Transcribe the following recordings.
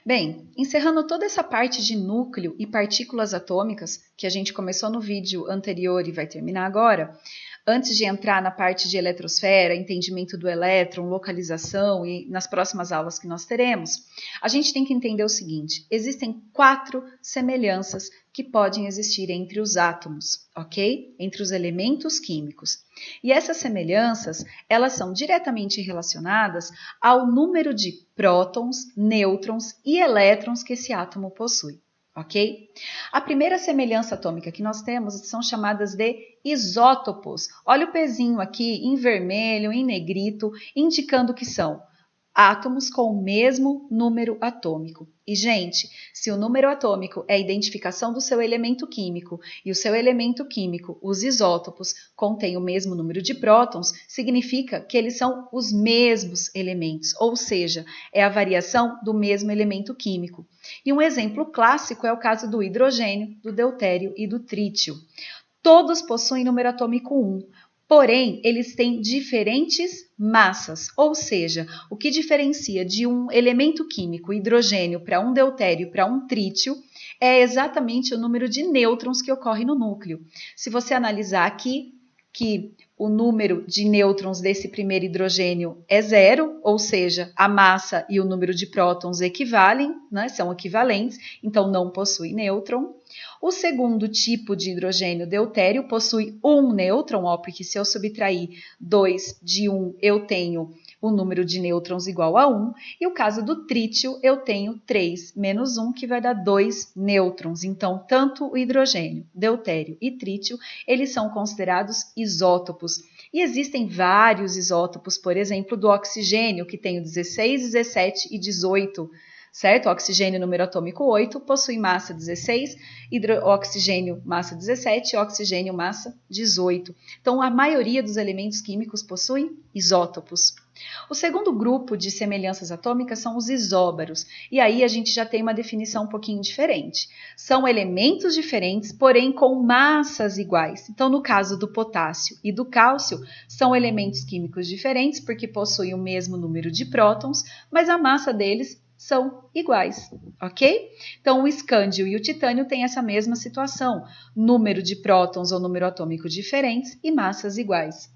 Bem, encerrando toda essa parte de núcleo e partículas atômicas, que a gente começou no vídeo anterior e vai terminar agora, antes de entrar na parte de eletrosfera, entendimento do elétron, localização e nas próximas aulas que nós teremos, a gente tem que entender o seguinte: existem 4 semelhanças que podem existir entre os átomos, ok? Entre os elementos químicos. E essas semelhanças, elas são diretamente relacionadas ao número de prótons, nêutrons e elétrons que esse átomo possui. Ok? A primeira semelhança atômica que nós temos são chamadas de isótopos. Olha o pezinho aqui em vermelho, em negrito, indicando que são átomos com o mesmo número atômico. E, gente, se o número atômico é a identificação do seu elemento químico e o seu elemento químico, os isótopos, contém o mesmo número de prótons, significa que eles são os mesmos elementos, ou seja, é a variação do mesmo elemento químico. E um exemplo clássico é o caso do hidrogênio, do deutério e do trítio. Todos possuem número atômico 1. Porém, eles têm diferentes massas, ou seja, o que diferencia de um elemento químico, hidrogênio, para um deutério, para um trítio, é exatamente o número de nêutrons que ocorre no núcleo. Se você analisar aqui, que o número de nêutrons desse primeiro hidrogênio é 0, ou seja, a massa e o número de prótons equivalem, né, são equivalentes, então não possui nêutron. O segundo tipo de hidrogênio, deutério, possui um nêutron, porque se eu subtrair 2 de 1, eu tenho o número de nêutrons igual a 1. E o caso do trítio, eu tenho 3 menos 1, que vai dar 2 nêutrons. Então, tanto o hidrogênio, deutério e trítio, eles são considerados isótopos. E existem vários isótopos, por exemplo, do oxigênio, que tem o 16, 17 e 18, certo? Oxigênio número atômico 8, possui massa 16, oxigênio massa 17 e oxigênio massa 18. Então, a maioria dos elementos químicos possuem isótopos. O segundo grupo de semelhanças atômicas são os isóbaros, e aí a gente já tem uma definição um pouquinho diferente. São elementos diferentes, porém com massas iguais. Então, no caso do potássio e do cálcio, são elementos químicos diferentes porque possuem o mesmo número de prótons, mas a massa deles são iguais, ok? Então, o escândio e o titânio têm essa mesma situação, número de prótons ou número atômico diferentes e massas iguais.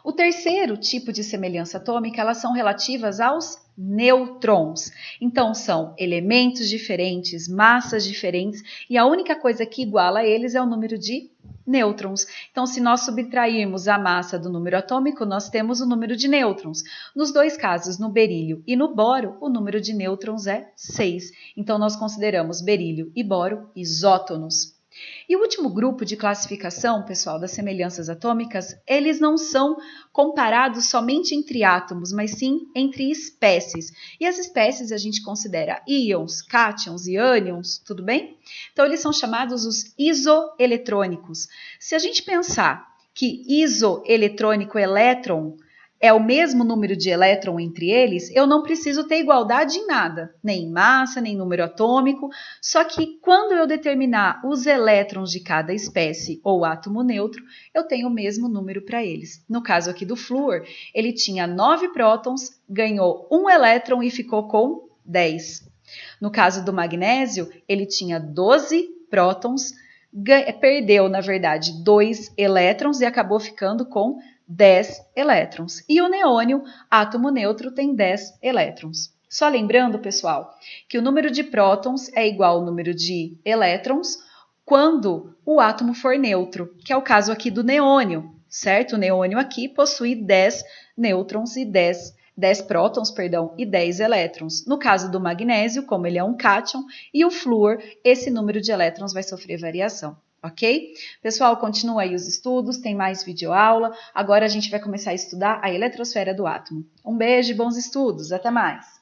O terceiro tipo de semelhança atômica, elas são relativas aos nêutrons. Então, são elementos diferentes, massas diferentes, e a única coisa que iguala a eles é o número de nêutrons. Então, se nós subtrairmos a massa do número atômico, nós temos o número de nêutrons. Nos dois casos, no berílio e no boro, o número de nêutrons é 6. Então, nós consideramos berílio e boro isótonos. E o último grupo de classificação, pessoal, das semelhanças atômicas, eles não são comparados somente entre átomos, mas sim entre espécies. E as espécies a gente considera íons, cátions e ânions, tudo bem? Então, eles são chamados os isoeletrônicos. Se a gente pensar que isoeletrônico, elétron, é o mesmo número de elétron entre eles, eu não preciso ter igualdade em nada, nem em massa, nem em número atômico, só que quando eu determinar os elétrons de cada espécie ou átomo neutro, eu tenho o mesmo número para eles. No caso aqui do flúor, ele tinha 9 prótons, ganhou 1 elétron e ficou com 10. No caso do magnésio, ele tinha 12 prótons, perdeu, na verdade, 2 elétrons e acabou ficando com 10 elétrons. E o neônio, átomo neutro, tem 10 elétrons. Só lembrando, pessoal, que o número de prótons é igual ao número de elétrons quando o átomo for neutro, que é o caso aqui do neônio, certo? O neônio aqui possui 10 nêutrons e 10 prótons, e 10 elétrons. No caso do magnésio, como ele é um cátion, e o flúor, esse número de elétrons vai sofrer variação. Ok? Pessoal, continua aí os estudos, tem mais videoaula. Agora a gente vai começar a estudar a eletrosfera do átomo. Um beijo e bons estudos, até mais!